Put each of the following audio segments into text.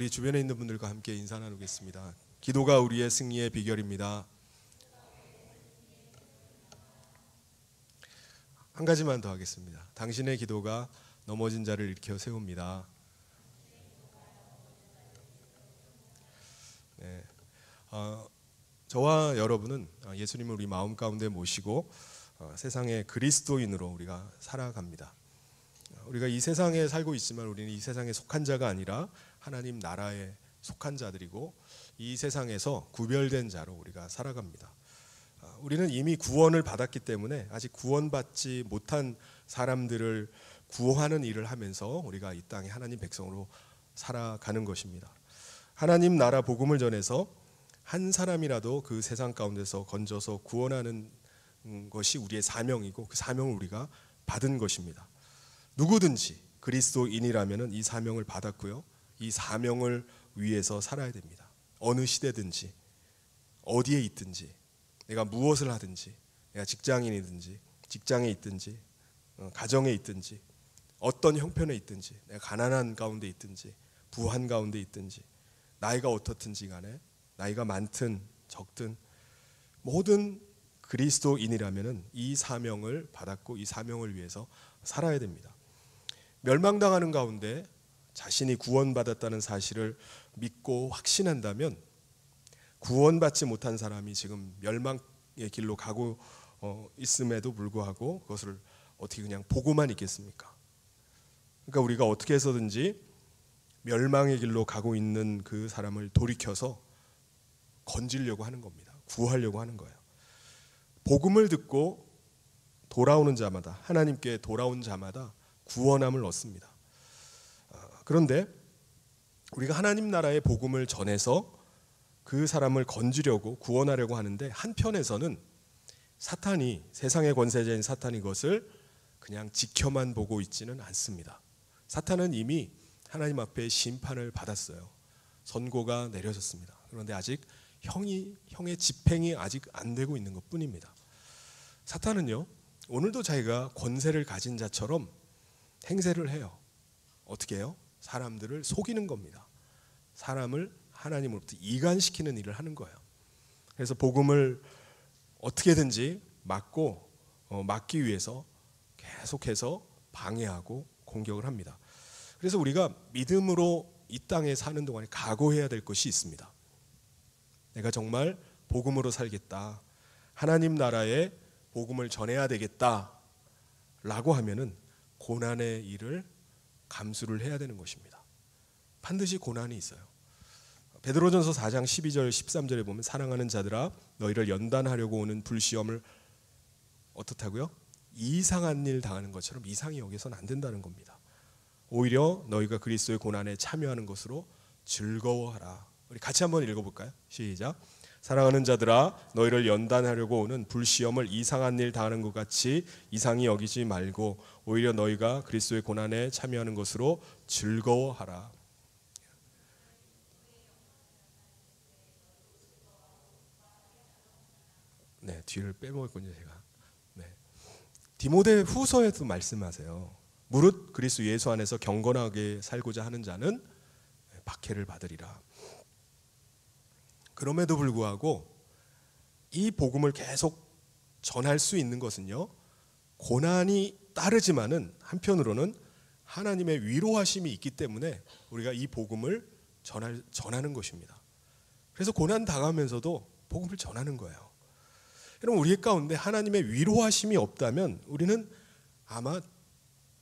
우리 주변에 있는 분들과 함께 인사 나누겠습니다. 기도가 우리의 승리의 비결입니다. 한 가지만 더 하겠습니다. 당신의 기도가 넘어진 자를 일으켜 세웁니다. 네. 저와 여러분은 예수님을 우리 마음 가운데 모시고 세상의 그리스도인으로 우리가 살아갑니다. 우리가 이 세상에 살고 있지만 우리는 이 세상에 속한 자가 아니라 하나님 나라에 속한 자들이고 이 세상에서 구별된 자로 우리가 살아갑니다. 우리는 이미 구원을 받았기 때문에 아직 구원받지 못한 사람들을 구원하는 일을 하면서 우리가 이 땅에 하나님 백성으로 살아가는 것입니다. 하나님 나라 복음을 전해서 한 사람이라도 그 세상 가운데서 건져서 구원하는 것이 우리의 사명이고 그 사명을 우리가 받은 것입니다. 누구든지 그리스도인이라면 이 사명을 받았고요. 이 사명을 위해서 살아야 됩니다. 어느 시대든지 어디에 있든지 내가 무엇을 하든지 내가 직장인이든지 직장에 있든지 가정에 있든지 어떤 형편에 있든지 내가 가난한 가운데 있든지 부한 가운데 있든지 나이가 어떻든지 간에 나이가 많든 적든 모든 그리스도인이라면 이 사명을 받았고 이 사명을 위해서 살아야 됩니다. 멸망당하는 가운데 자신이 구원받았다는 사실을 믿고 확신한다면 구원받지 못한 사람이 지금 멸망의 길로 가고 있음에도 불구하고 그것을 어떻게 그냥 보고만 있겠습니까? 그러니까 우리가 어떻게 해서든지 멸망의 길로 가고 있는 그 사람을 돌이켜서 건지려고 하는 겁니다. 구하려고 하는 거예요. 복음을 듣고 돌아오는 자마다 하나님께 돌아온 자마다 구원함을 얻습니다. 그런데 우리가 하나님 나라의 복음을 전해서 그 사람을 건지려고 구원하려고 하는데 한편에서는 사탄이 세상의 권세자인 사탄이 그것을 그냥 지켜만 보고 있지는 않습니다. 사탄은 이미 하나님 앞에 심판을 받았어요. 선고가 내려졌습니다. 그런데 아직 형의 집행이 아직 안 되고 있는 것뿐입니다. 사탄은요 오늘도 자기가 권세를 가진 자처럼 행세를 해요. 어떻게 해요? 사람들을 속이는 겁니다. 사람을 하나님으로부터 이간시키는 일을 하는 거예요. 그래서 복음을 어떻게든지 막기 위해서 계속해서 방해하고 공격을 합니다. 그래서 우리가 믿음으로 이 땅에 사는 동안에 각오해야 될 것이 있습니다. 내가 정말 복음으로 살겠다. 하나님 나라에 복음을 전해야 되겠다. 라고 하면은 고난의 일을 감수를 해야 되는 것입니다. 반드시 고난이 있어요. 베드로전서 4장 12절 13절에 보면 사랑하는 자들아 너희를 연단하려고 오는 불시험을 어떻다고요? 이상한 일 당하는 것처럼 이상히 여기서는 안 된다는 겁니다. 오히려 너희가 그리스도의 고난에 참여하는 것으로 즐거워하라. 우리 같이 한번 읽어볼까요? 시작. 사랑하는 자들아 너희를 연단하려고 오는 불시험을 이상한 일 당하는 것 같이 이상히 여기지 말고 오히려 너희가 그리스도의 고난에 참여하는 것으로 즐거워하라. 네, 뒤를 빼먹었군요 제가. 네. 디모데 후서에도 말씀하세요. 무릇 그리스도 예수 안에서 경건하게 살고자 하는 자는 박해를 받으리라. 그럼에도 불구하고 이 복음을 계속 전할 수 있는 것은요 고난이 따르지만은 한편으로는 하나님의 위로하심이 있기 때문에 우리가 이 복음을 전하는 것입니다. 그래서 고난 당하면서도 복음을 전하는 거예요. 여러분 우리 가운데 하나님의 위로하심이 없다면 우리는 아마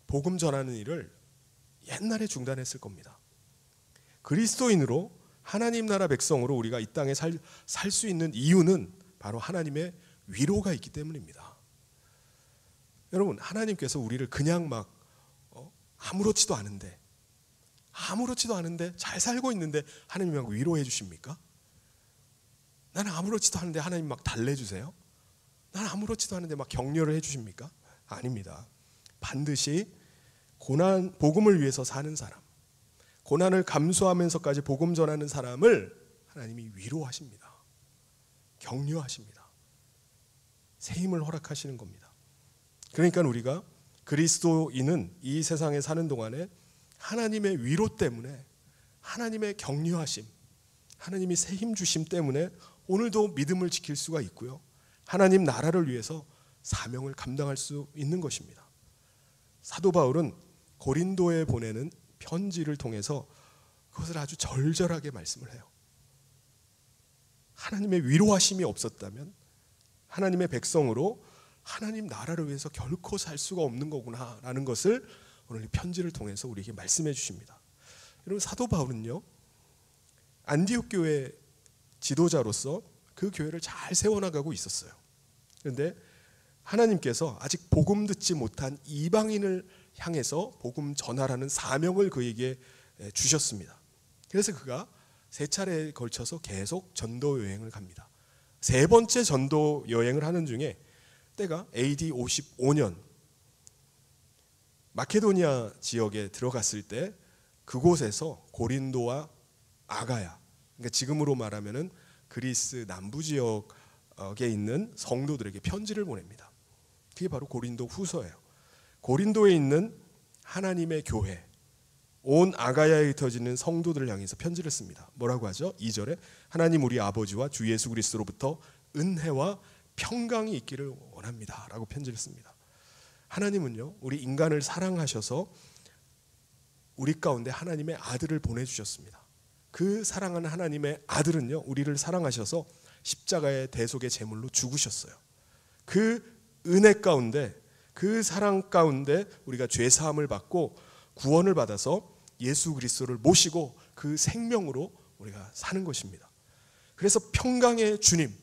복음 전하는 일을 옛날에 중단했을 겁니다. 그리스도인으로 하나님 나라 백성으로 우리가 이 땅에 살 수 있는 이유는 바로 하나님의 위로가 있기 때문입니다. 여러분 하나님께서 우리를 그냥 막 아무렇지도 않은데 잘 살고 있는데 하나님이 막 위로해 주십니까? 나는 아무렇지도 않은데 하나님 막 달래주세요? 나는 아무렇지도 않은데 막 격려를 해 주십니까? 아닙니다. 반드시 복음을 위해서 사는 사람, 고난을 감수하면서까지 복음 전하는 사람을 하나님이 위로하십니다. 격려하십니다. 새 힘을 허락하시는 겁니다. 그러니까 우리가 그리스도인은 이 세상에 사는 동안에 하나님의 위로 때문에 하나님의 격려하심, 하나님이 새 힘 주심 때문에 오늘도 믿음을 지킬 수가 있고요, 하나님 나라를 위해서 사명을 감당할 수 있는 것입니다. 사도 바울은 고린도에 보내는 편지를 통해서 그것을 아주 절절하게 말씀을 해요. 하나님의 위로하심이 없었다면 하나님의 백성으로 하나님 나라를 위해서 결코 살 수가 없는 거구나라는 것을 오늘 이 편지를 통해서 우리에게 말씀해 주십니다. 여러분, 사도 바울은요, 안디옥 교회 지도자로서 그 교회를 잘 세워나가고 있었어요. 그런데 하나님께서 아직 복음 듣지 못한 이방인을 향해서 복음 전하라는 사명을 그에게 주셨습니다. 그래서 그가 세 차례에 걸쳐서 계속 전도 여행을 갑니다. 세 번째 전도 여행을 하는 중에 때가 AD 55년 마케도니아 지역에 들어갔을 때 그곳에서 고린도와 아가야, 그러니까 지금으로 말하면은 그리스 남부 지역에 있는 성도들에게 편지를 보냅니다. 그게 바로 고린도 후서예요. 고린도에 있는 하나님의 교회, 온 아가야에 흩어지는 성도들을 향해서 편지를 씁니다. 뭐라고 하죠? 2절에 하나님 우리 아버지와 주 예수 그리스도로부터 은혜와 평강이 있기를 원합니다 라고 편지를 씁니다. 하나님은요, 우리 인간을 사랑하셔서 우리 가운데 하나님의 아들을 보내주셨습니다. 그 사랑하는 하나님의 아들은요, 우리를 사랑하셔서 십자가의 대속의 제물로 죽으셨어요. 그 은혜 가운데, 그 사랑 가운데 우리가 죄 사함을 받고 구원을 받아서 예수 그리스도를 모시고 그 생명으로 우리가 사는 것입니다. 그래서 평강의 주님,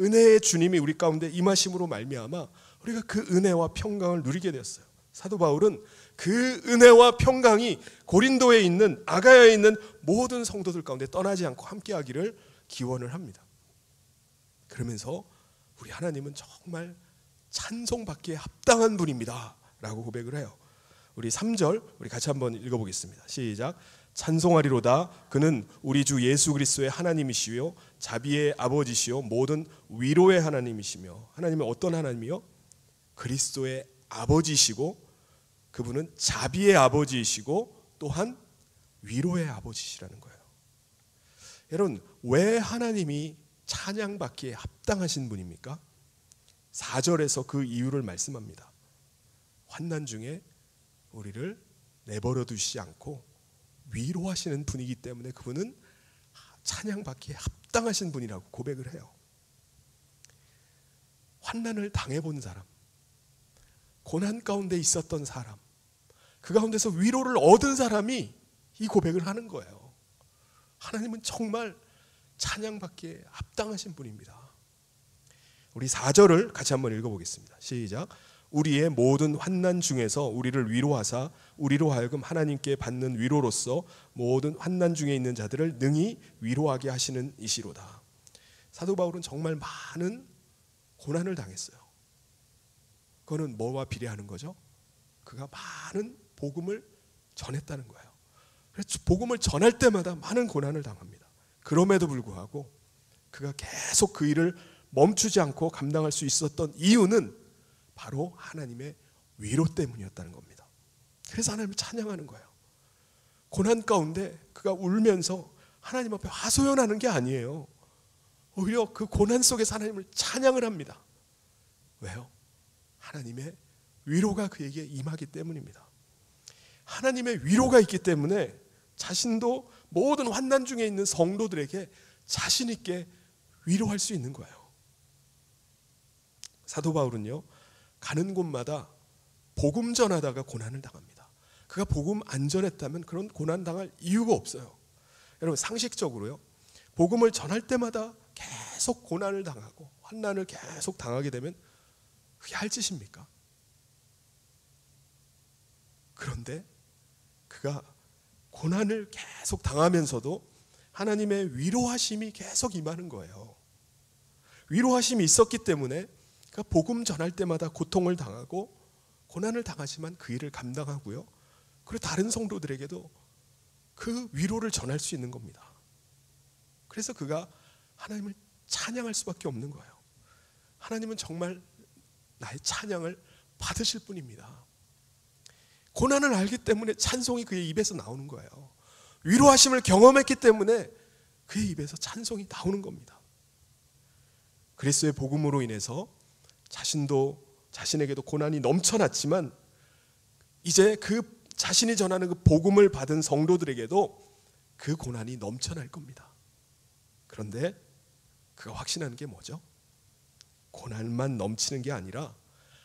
은혜의 주님이 우리 가운데 임하심으로 말미암아 우리가 그 은혜와 평강을 누리게 되었어요. 사도 바울은 그 은혜와 평강이 고린도에 있는, 아가야에 있는 모든 성도들 가운데 떠나지 않고 함께하기를 기원을 합니다. 그러면서 우리 하나님은 정말 찬송받기에 합당한 분입니다 라고 고백을 해요. 우리 3절 우리 같이 한번 읽어보겠습니다. 시작. 찬송하리로다. 그는 우리 주 예수 그리스도의 하나님이시요 자비의 아버지시요 모든 위로의 하나님이시며. 하나님은 어떤 하나님이요? 그리스도의 아버지시고 그분은 자비의 아버지이시고 또한 위로의 아버지시라는 거예요. 여러분, 왜 하나님이 찬양받기에 합당하신 분입니까? 4절에서 그 이유를 말씀합니다. 환난 중에 우리를 내버려 두시지 않고 위로하시는 분이기 때문에 그분은 찬양받기에 합당하신 분이라고 고백을 해요. 환난을 당해본 사람, 고난 가운데 있었던 사람, 그 가운데서 위로를 얻은 사람이 이 고백을 하는 거예요. 하나님은 정말 찬양받기에 합당하신 분입니다. 우리 4절을 같이 한번 읽어보겠습니다. 시작. 우리의 모든 환난 중에서 우리를 위로하사 우리로 하여금 하나님께 받는 위로로서 모든 환난 중에 있는 자들을 능히 위로하게 하시는 이시로다. 사도 바울은 정말 많은 고난을 당했어요. 그거는 뭐와 비례하는 거죠? 그가 많은 복음을 전했다는 거예요. 그래서 복음을 전할 때마다 많은 고난을 당합니다. 그럼에도 불구하고 그가 계속 그 일을 멈추지 않고 감당할 수 있었던 이유는 바로 하나님의 위로 때문이었다는 겁니다. 그래서 하나님을 찬양하는 거예요. 고난 가운데 그가 울면서 하나님 앞에 하소연하는 게 아니에요. 오히려 그 고난 속에서 하나님을 찬양을 합니다. 왜요? 하나님의 위로가 그에게 임하기 때문입니다. 하나님의 위로가 있기 때문에 자신도 모든 환난 중에 있는 성도들에게 자신 있게 위로할 수 있는 거예요. 사도 바울은요, 가는 곳마다 복음 전하다가 고난을 당합니다. 그가 복음 안 전했다면 그런 고난 당할 이유가 없어요. 여러분, 상식적으로요, 복음을 전할 때마다 계속 고난을 당하고 환난을 계속 당하게 되면 그게 할 짓입니까? 그런데 그가 고난을 계속 당하면서도 하나님의 위로하심이 계속 임하는 거예요. 위로하심이 있었기 때문에 그가 복음 전할 때마다 고통을 당하고 고난을 당하지만 그 일을 감당하고요, 그리고 다른 성도들에게도 그 위로를 전할 수 있는 겁니다. 그래서 그가 하나님을 찬양할 수밖에 없는 거예요. 하나님은 정말 나의 찬양을 받으실 분입니다. 고난을 알기 때문에 찬송이 그의 입에서 나오는 거예요. 위로하심을 경험했기 때문에 그의 입에서 찬송이 나오는 겁니다. 그리스도의 복음으로 인해서 자신에게도 고난이 넘쳐났지만 이제 그 자신이 전하는 그 복음을 받은 성도들에게도 그 고난이 넘쳐날 겁니다. 그런데 그가 확신하는 게 뭐죠? 고난만 넘치는 게 아니라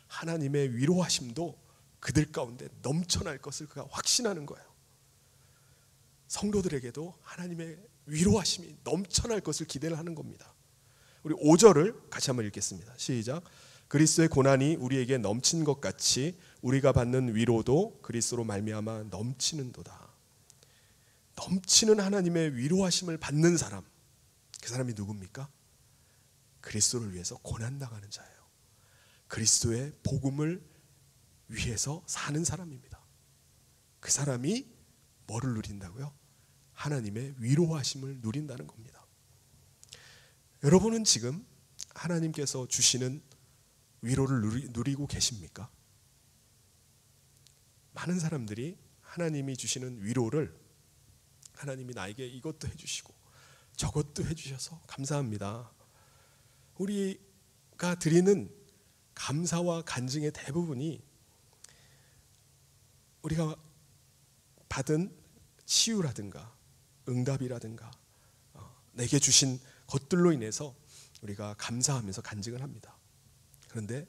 하나님의 위로하심도 그들 가운데 넘쳐날 것을 그가 확신하는 거예요. 성도들에게도 하나님의 위로하심이 넘쳐날 것을 기대를 하는 겁니다. 우리 5절을 같이 한번 읽겠습니다. 시작. 그리스도의 고난이 우리에게 넘친 것 같이 우리가 받는 위로도 그리스도로 말미암아 넘치는도다. 넘치는 하나님의 위로하심을 받는 사람, 그 사람이 누굽니까? 그리스도를 위해서 고난당하는 자예요. 그리스도의 복음을 위해서 사는 사람입니다. 그 사람이 뭐를 누린다고요? 하나님의 위로하심을 누린다는 겁니다. 여러분은 지금 하나님께서 주시는 위로를 누리고 계십니까? 많은 사람들이 하나님이 주시는 위로를 하나님이 나에게 이것도 해주시고 저것도 해주셔서 감사합니다. 우리가 드리는 감사와 간증의 대부분이 우리가 받은 치유라든가 응답이라든가 내게 주신 것들로 인해서 우리가 감사하면서 간증을 합니다. 그런데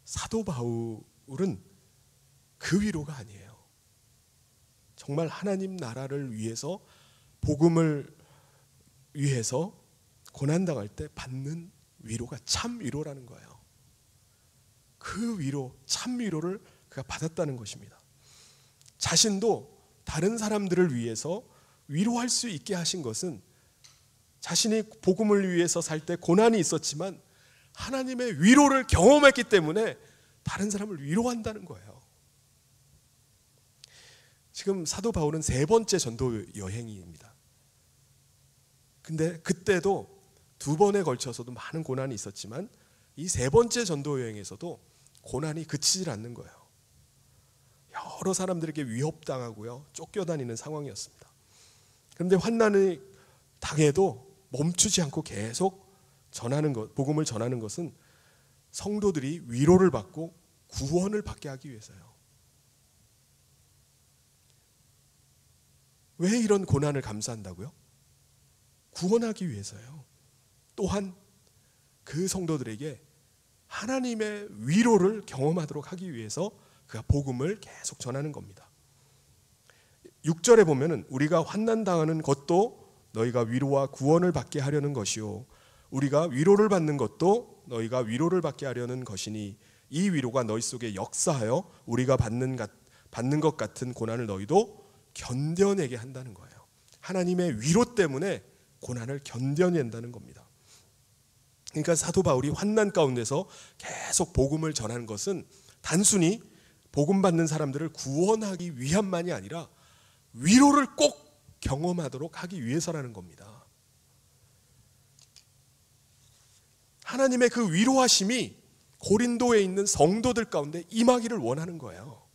사도 바울은 그 위로가 아니에요. 정말 하나님 나라를 위해서 복음을 위해서 고난당할 때 받는 위로가 참 위로라는 거예요. 그 위로, 참 위로를 그가 받았다는 것입니다. 자신도 다른 사람들을 위해서 위로할 수 있게 하신 것은 자신이 복음을 위해서 살 때 고난이 있었지만 하나님의 위로를 경험했기 때문에 다른 사람을 위로한다는 거예요. 지금 사도 바울은 3번째 전도 여행입니다. 근데 그때도 2번에 걸쳐서도 많은 고난이 있었지만 이 3번째 전도 여행에서도 고난이 그치질 않는 거예요. 여러 사람들에게 위협당하고요, 쫓겨다니는 상황이었습니다. 그런데 환난을 당해도 멈추지 않고 계속 복음을 전하는 것은 성도들이 위로를 받고 구원을 받게 하기 위해서요. 왜 이런 고난을 감수한다고요? 구원하기 위해서요. 또한 그 성도들에게 하나님의 위로를 경험하도록 하기 위해서 그가 복음을 계속 전하는 겁니다. 6절에 보면은 우리가 환난당하는 것도 너희가 위로와 구원을 받게 하려는 것이요 우리가 위로를 받는 것도 너희가 위로를 받게 하려는 것이니 이 위로가 너희 속에 역사하여 우리가 받는 것 같은 고난을 너희도 견뎌내게 한다는 거예요. 하나님의 위로 때문에 고난을 견뎌낸다는 겁니다. 그러니까 사도 바울이 환난 가운데서 계속 복음을 전하는 것은 단순히 복음 받는 사람들을 구원하기 위함만이 아니라 위로를 꼭 경험하도록 하기 위해서라는 겁니다. 하나님의 그 위로하심이 고린도에 있는 성도들 가운데 임하기를 원하는 거예요.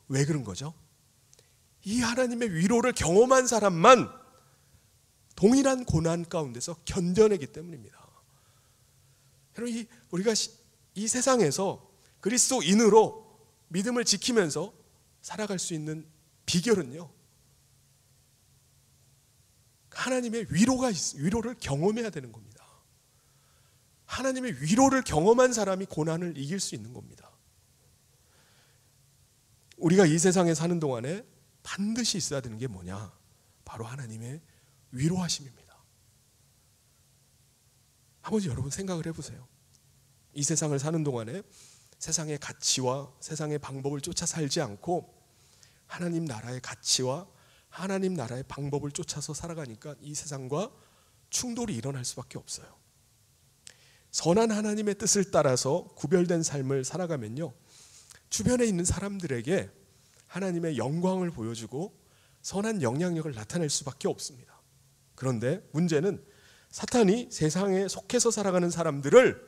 왜 그런 거죠? 이 하나님의 위로를 경험한 사람만 동일한 고난 가운데서 견뎌내기 때문입니다. 여러분, 우리가 이 세상에서 그리스도인으로 믿음을 지키면서 살아갈 수 있는 비결은요, 하나님의 위로를 경험해야 되는 겁니다. 하나님의 위로를 경험한 사람이 고난을 이길 수 있는 겁니다. 우리가 이 세상에 사는 동안에 반드시 있어야 되는 게 뭐냐? 바로 하나님의 위로하심입니다. 한번 여러분 생각을 해보세요. 이 세상을 사는 동안에 세상의 가치와 세상의 방법을 쫓아 살지 않고 하나님 나라의 가치와 하나님 나라의 방법을 쫓아서 살아가니까 이 세상과 충돌이 일어날 수밖에 없어요. 선한 하나님의 뜻을 따라서 구별된 삶을 살아가면요, 주변에 있는 사람들에게 하나님의 영광을 보여주고 선한 영향력을 나타낼 수밖에 없습니다. 그런데 문제는 사탄이 세상에 속해서 살아가는 사람들을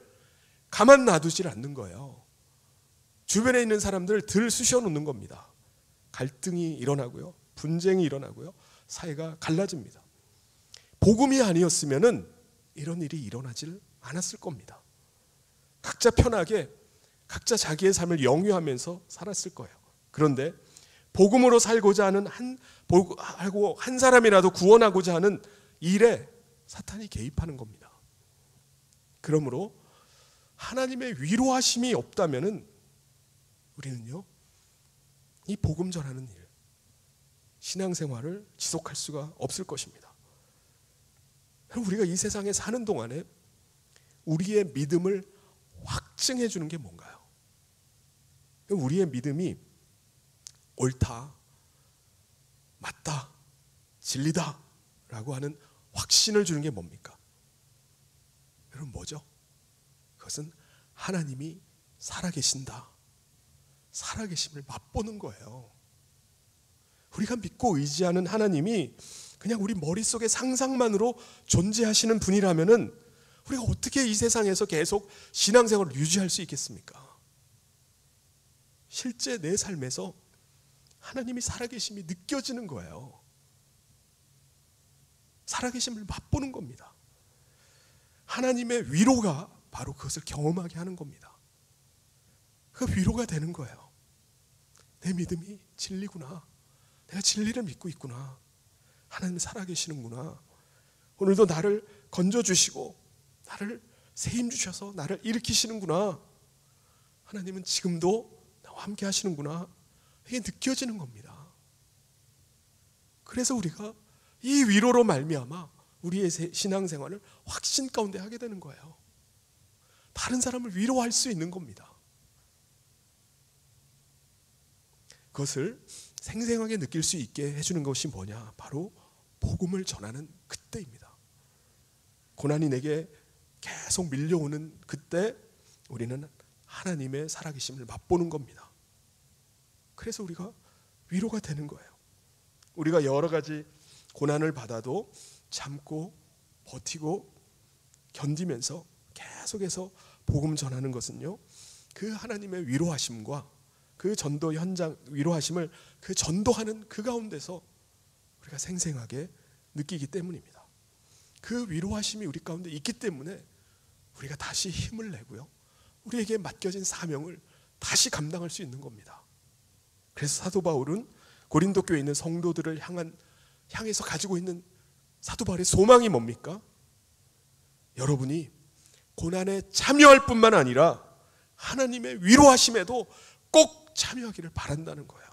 가만 놔두질 않는 거예요. 주변에 있는 사람들을 들쑤셔 놓는 겁니다. 갈등이 일어나고요, 분쟁이 일어나고요. 사회가 갈라집니다. 복음이 아니었으면은 이런 일이 일어나질 않았을 겁니다. 각자 편하게 각자 자기의 삶을 영위하면서 살았을 거예요. 그런데 복음으로 살고자 하는 한 사람이라도 구원하고자 하는 일에 사탄이 개입하는 겁니다. 그러므로 하나님의 위로하심이 없다면은 우리는요, 이 복음 전하는 일, 신앙생활을 지속할 수가 없을 것입니다. 우리가 이 세상에 사는 동안에 우리의 믿음을 확증해 주는 게 뭔가요? 우리의 믿음이 옳다, 맞다, 진리다 라고 하는 확신을 주는 게 뭡니까? 여러분 뭐죠? 그것은 하나님이 살아계신다, 살아계심을 맛보는 거예요. 우리가 믿고 의지하는 하나님이 그냥 우리 머릿속의 상상만으로 존재하시는 분이라면은 우리가 어떻게 이 세상에서 계속 신앙생활을 유지할 수 있겠습니까? 실제 내 삶에서 하나님이 살아계심이 느껴지는 거예요. 살아계심을 맛보는 겁니다. 하나님의 위로가 바로 그것을 경험하게 하는 겁니다. 그 위로가 되는 거예요. 내 믿음이 진리구나. 내가 진리를 믿고 있구나. 하나님이 살아계시는구나. 오늘도 나를 건져주시고 나를 세임 주셔서 나를 일으키시는구나. 하나님은 지금도 나와 함께 하시는구나. 이게 느껴지는 겁니다. 그래서 우리가 이 위로로 말미암아 우리의 신앙생활을 확신 가운데 하게 되는 거예요. 다른 사람을 위로할 수 있는 겁니다. 그것을 생생하게 느낄 수 있게 해주는 것이 뭐냐? 바로 복음을 전하는 그때입니다. 고난이 내게 계속 밀려오는 그때 우리는 하나님의 살아계심을 맛보는 겁니다. 그래서 우리가 위로가 되는 거예요. 우리가 여러 가지 고난을 받아도 참고 버티고 견디면서 계속해서 복음 전하는 것은요, 그 하나님의 위로하심과 그 전도 현장 위로하심을 그 전도하는 그 가운데서 우리가 생생하게 느끼기 때문입니다. 그 위로하심이 우리 가운데 있기 때문에 우리가 다시 힘을 내고요, 우리에게 맡겨진 사명을 다시 감당할 수 있는 겁니다. 그래서 사도 바울은 고린도 교회에 있는 성도들을 향해서 가지고 있는 사도 바울의 소망이 뭡니까? 여러분이 고난에 참여할 뿐만 아니라 하나님의 위로하심에도 꼭 참여하기를 바란다는 거예요.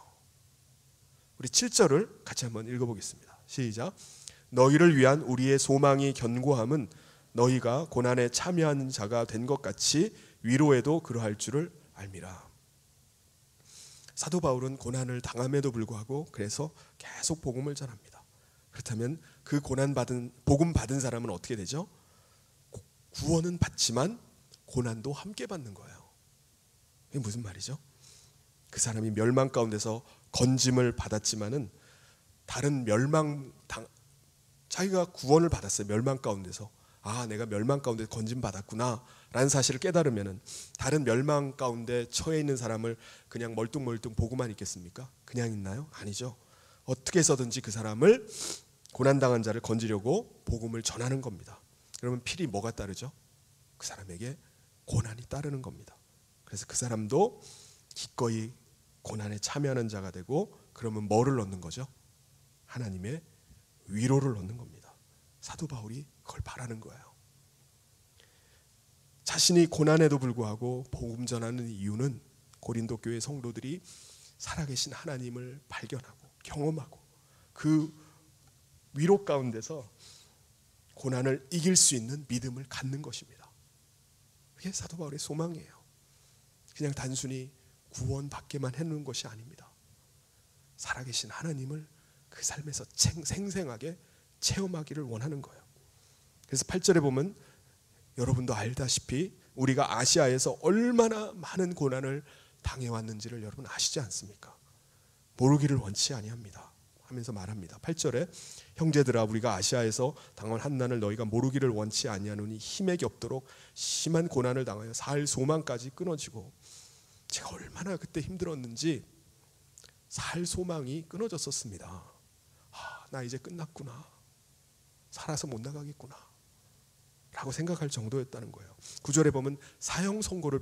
우리 7절을 같이 한번 읽어보겠습니다. 시작. 너희를 위한 우리의 소망이 견고함은 너희가 고난에 참여하는 자가 된 것 같이 위로에도 그러할 줄을 알미라. 사도 바울은 고난을 당함에도 불구하고 그래서 계속 복음을 전합니다. 그렇다면 그 복음 받은 사람은 어떻게 되죠? 구원은 받지만 고난도 함께 받는 거예요. 이게 무슨 말이죠? 그 사람이 멸망 가운데서 건짐을 받았지만은 다른 자기가 구원을 받았어요. 멸망 가운데서 내가 멸망 가운데 건짐 받았구나 라는 사실을 깨달으면은 다른 멸망 가운데 처해 있는 사람을 그냥 멀뚱멀뚱 보고만 있겠습니까? 그냥 있나요? 아니죠. 어떻게 해서든지 그 사람을, 고난당한 자를 건지려고 복음을 전하는 겁니다. 그러면 필히 뭐가 따르죠? 그 사람에게 고난이 따르는 겁니다. 그래서 그 사람도 기꺼이 고난에 참여하는 자가 되고, 그러면 뭐를 얻는 거죠? 하나님의 위로를 얻는 겁니다. 사도 바울이 그걸 바라는 거예요. 자신이 고난에도 불구하고 복음 전하는 이유는 고린도 교회 성도들이 살아계신 하나님을 발견하고 경험하고 그 위로 가운데서 고난을 이길 수 있는 믿음을 갖는 것입니다. 그게 사도 바울의 소망이에요. 그냥 단순히 구원받게만 해놓은 것이 아닙니다. 살아계신 하나님을 그 삶에서 생생하게 체험하기를 원하는 거예요. 그래서 8절에 보면 여러분도 알다시피 우리가 아시아에서 얼마나 많은 고난을 당해왔는지를 여러분 아시지 않습니까? 모르기를 원치 아니합니다 하면서 말합니다. 8절에 형제들아, 우리가 아시아에서 당한 환난을 너희가 모르기를 원치 아니하노니 힘에게 없도록 심한 고난을 당하여 살 소망까지 끊어지고, 제가 얼마나 그때 힘들었는지 살 소망이 끊어졌었습니다. 나 이제 끝났구나, 살아서 못 나가겠구나 라고 생각할 정도였다는 거예요. 9절에 보면 사형 선고를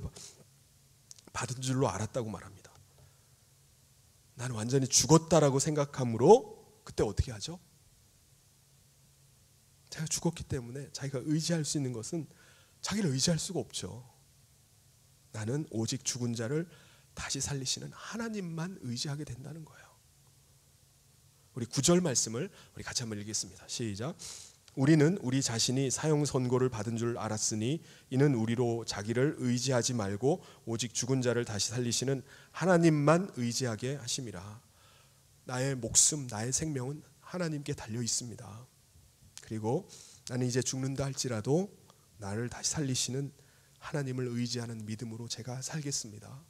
받은 줄로 알았다고 말합니다. 나는 완전히 죽었다라고 생각함으로 그때 어떻게 하죠? 자기가 죽었기 때문에 자기가 의지할 수 있는 것은 자기를 의지할 수가 없죠. 나는 오직 죽은 자를 다시 살리시는 하나님만 의지하게 된다는 거예요. 우리 9절 말씀을 우리 같이 한번 읽겠습니다. 시작. 우리는 우리 자신이 사형 선고를 받은 줄 알았으니 이는 우리로 자기를 의지하지 말고 오직 죽은 자를 다시 살리시는 하나님만 의지하게 하심이라. 나의 목숨, 나의 생명은 하나님께 달려 있습니다. 그리고 나는 이제 죽는다 할지라도 나를 다시 살리시는 하나님을 의지하는 믿음으로 제가 살겠습니다.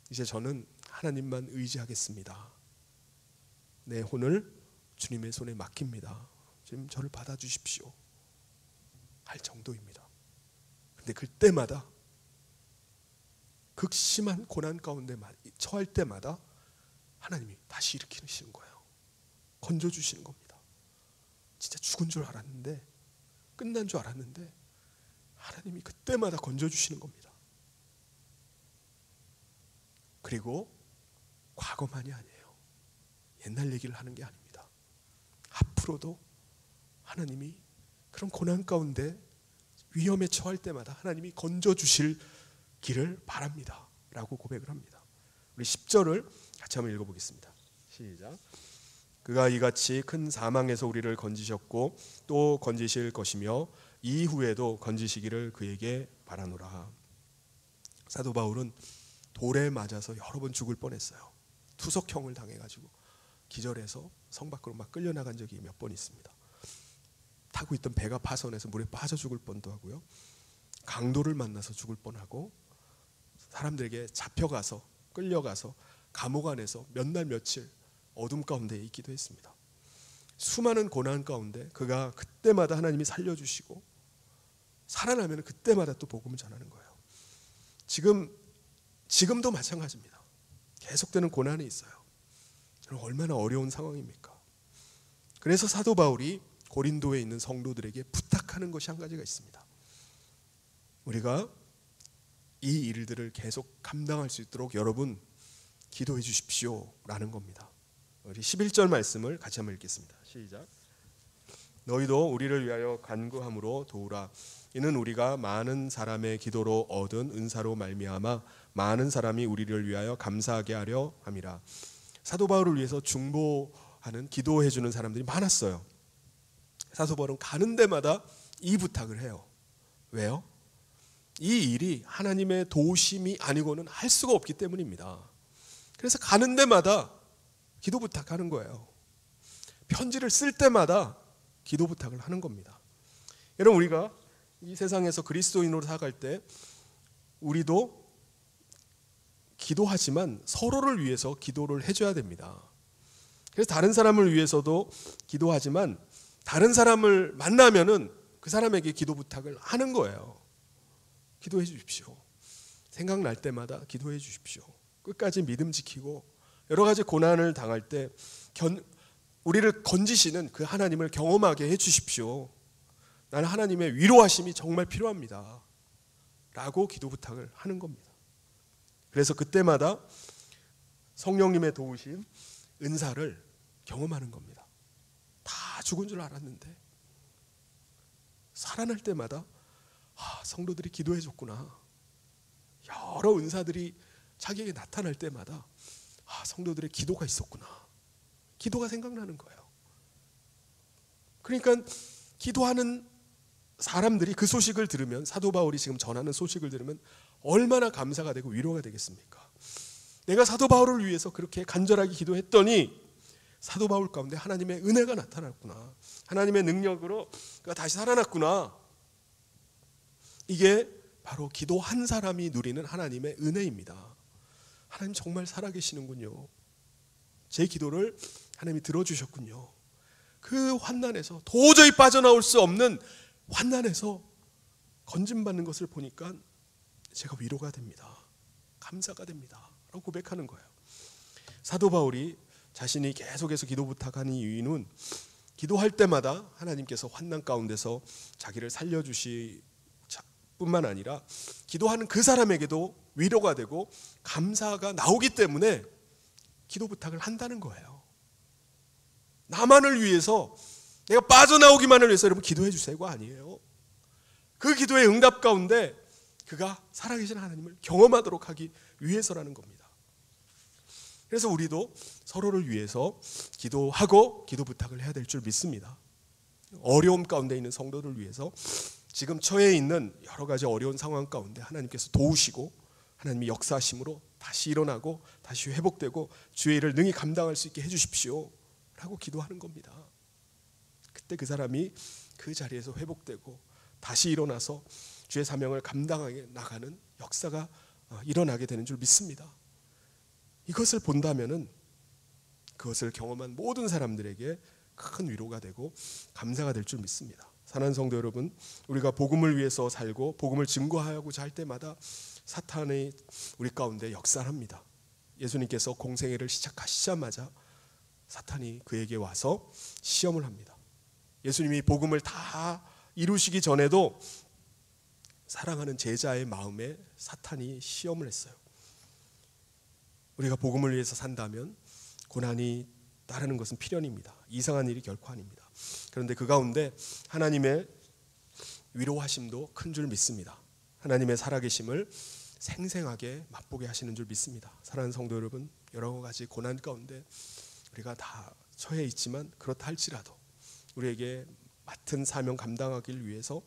이제 저는 하나님만 의지하겠습니다. 내 혼을 주님의 손에 맡깁니다. 주님 저를 받아주십시오 할 정도입니다. 그런데 그때마다 극심한 고난 가운데 처할 때마다 하나님이 다시 일으키시는 거예요. 건져주시는 겁니다. 진짜 죽은 줄 알았는데, 끝난 줄 알았는데 하나님이 그때마다 건져주시는 겁니다. 그리고 과거만이 아니에요. 옛날 얘기를 하는 게 아닙니다. 앞으로도 하나님이 그런 고난 가운데 위험에 처할 때마다 하나님이 건져주실 길을 바랍니다 라고 고백을 합니다. 우리 10절을 같이 한번 읽어보겠습니다. 시작. 그가 이같이 큰 사망에서 우리를 건지셨고 또 건지실 것이며 이후에도 건지시기를 그에게 바라노라. 사도 바울은 돌에 맞아서 여러 번 죽을 뻔했어요. 투석형을 당해가지고 기절해서 성 밖으로 막 끌려나간 적이 몇 번 있습니다. 타고 있던 배가 파손해서 물에 빠져 죽을 뻔도 하고요. 강도를 만나서 죽을 뻔하고 사람들에게 잡혀가서 끌려가서 감옥 안에서 몇 날 며칠 어둠 가운데 있기도 했습니다. 수많은 고난 가운데 그가 그때마다 하나님이 살려주시고 살아나면 그때마다 또 복음을 전하는 거예요. 지금도 마찬가지입니다. 계속되는 고난이 있어요. 얼마나 어려운 상황입니까? 그래서 사도 바울이 고린도에 있는 성도들에게 부탁하는 것이 한 가지가 있습니다. 우리가 이 일들을 계속 감당할 수 있도록 여러분 기도해 주십시오 라는 겁니다. 우리 11절 말씀을 같이 한번 읽겠습니다. 시작. 너희도 우리를 위하여 간구함으로 도우라. 이는 우리가 많은 사람의 기도로 얻은 은사로 말미암아 많은 사람이 우리를 위하여 감사하게 하려 함이라. 사도 바울을 위해서 중보하는 기도해 주는 사람들이 많았어요. 사도 바울은 가는 데마다 이 부탁을 해요. 왜요? 이 일이 하나님의 도우심이 아니고는 할 수가 없기 때문입니다. 그래서 가는 데마다 기도 부탁하는 거예요. 편지를 쓸 때마다 기도 부탁을 하는 겁니다. 여러분, 우리가 이 세상에서 그리스도인으로 살아갈 때 우리도 기도하지만 서로를 위해서 기도를 해줘야 됩니다. 그래서 다른 사람을 위해서도 기도하지만 다른 사람을 만나면은 그 사람에게 기도 부탁을 하는 거예요. 기도해 주십시오. 생각날 때마다 기도해 주십시오. 끝까지 믿음 지키고 여러 가지 고난을 당할 때 우리를 건지시는 그 하나님을 경험하게 해 주십시오. 나는 하나님의 위로하심이 정말 필요합니다 라고 기도 부탁을 하는 겁니다. 그래서 그때마다 성령님의 도우심, 은사를 경험하는 겁니다. 다 죽은 줄 알았는데 살아날 때마다 성도들이 기도해 줬구나. 여러 은사들이 자기에게 나타날 때마다 성도들의 기도가 있었구나. 기도가 생각나는 거예요. 그러니까 기도하는 사람들이 그 소식을 들으면, 사도 바울이 지금 전하는 소식을 들으면 얼마나 감사가 되고 위로가 되겠습니까? 내가 사도 바울을 위해서 그렇게 간절하게 기도했더니 사도 바울 가운데 하나님의 은혜가 나타났구나. 하나님의 능력으로 그가 다시 살아났구나. 이게 바로 기도한 사람이 누리는 하나님의 은혜입니다. 하나님 정말 살아계시는군요. 제 기도를 하나님이 들어주셨군요. 그 환난에서 도저히 빠져나올 수 없는 환난에서 건짐받는 것을 보니까 제가 위로가 됩니다. 감사가 됩니다 라고 고백하는 거예요. 사도 바울이 자신이 계속해서 기도 부탁하는 이유는 기도할 때마다 하나님께서 환난 가운데서 자기를 살려주시 뿐만 아니라 기도하는 그 사람에게도 위로가 되고 감사가 나오기 때문에 기도 부탁을 한다는 거예요. 나만을 위해서, 내가 빠져나오기만을 위해서 여러분 기도해 주세요가 아니에요. 그 기도의 응답 가운데 그가 살아계신 하나님을 경험하도록 하기 위해서라는 겁니다. 그래서 우리도 서로를 위해서 기도하고 기도 부탁을 해야 될 줄 믿습니다. 어려움 가운데 있는 성도들 위해서 지금 처해 있는 여러 가지 어려운 상황 가운데 하나님께서 도우시고 하나님이 역사하심으로 다시 일어나고 다시 회복되고 주의 일을 능히 감당할 수 있게 해주십시오 라고 기도하는 겁니다. 그때 그 사람이 그 자리에서 회복되고 다시 일어나서 주의 사명을 감당하게 나가는 역사가 일어나게 되는 줄 믿습니다. 이것을 본다면은 그것을 경험한 모든 사람들에게 큰 위로가 되고 감사가 될 줄 믿습니다. 사랑하는 성도 여러분, 우리가 복음을 위해서 살고 복음을 증거하고자 할 때마다 사탄이 우리 가운데 역사합니다. 예수님께서 공생애를 시작하시자마자 사탄이 그에게 와서 시험을 합니다. 예수님이 복음을 다 이루시기 전에도 사랑하는 제자의 마음에 사탄이 시험을 했어요. 우리가 복음을 위해서 산다면 고난이 따르는 것은 필연입니다. 이상한 일이 결코 아닙니다. 그런데 그 가운데 하나님의 위로하심도 큰 줄 믿습니다. 하나님의 살아계심을 생생하게 맛보게 하시는 줄 믿습니다. 사랑하는 성도 여러분, 여러 가지 고난 가운데 우리가 다 처해 있지만 그렇다 할지라도 우리에게 맡은 사명 감당하기 위해서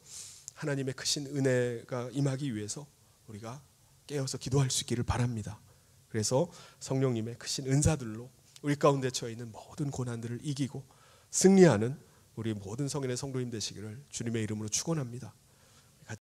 하나님의 크신 은혜가 임하기 위해서 우리가 깨어서 기도할 수 있기를 바랍니다. 그래서 성령님의 크신 은사들로 우리 가운데 처해 있는 모든 고난들을 이기고 승리하는 우리 모든 성인의 성도님 되시기를 주님의 이름으로 축원합니다.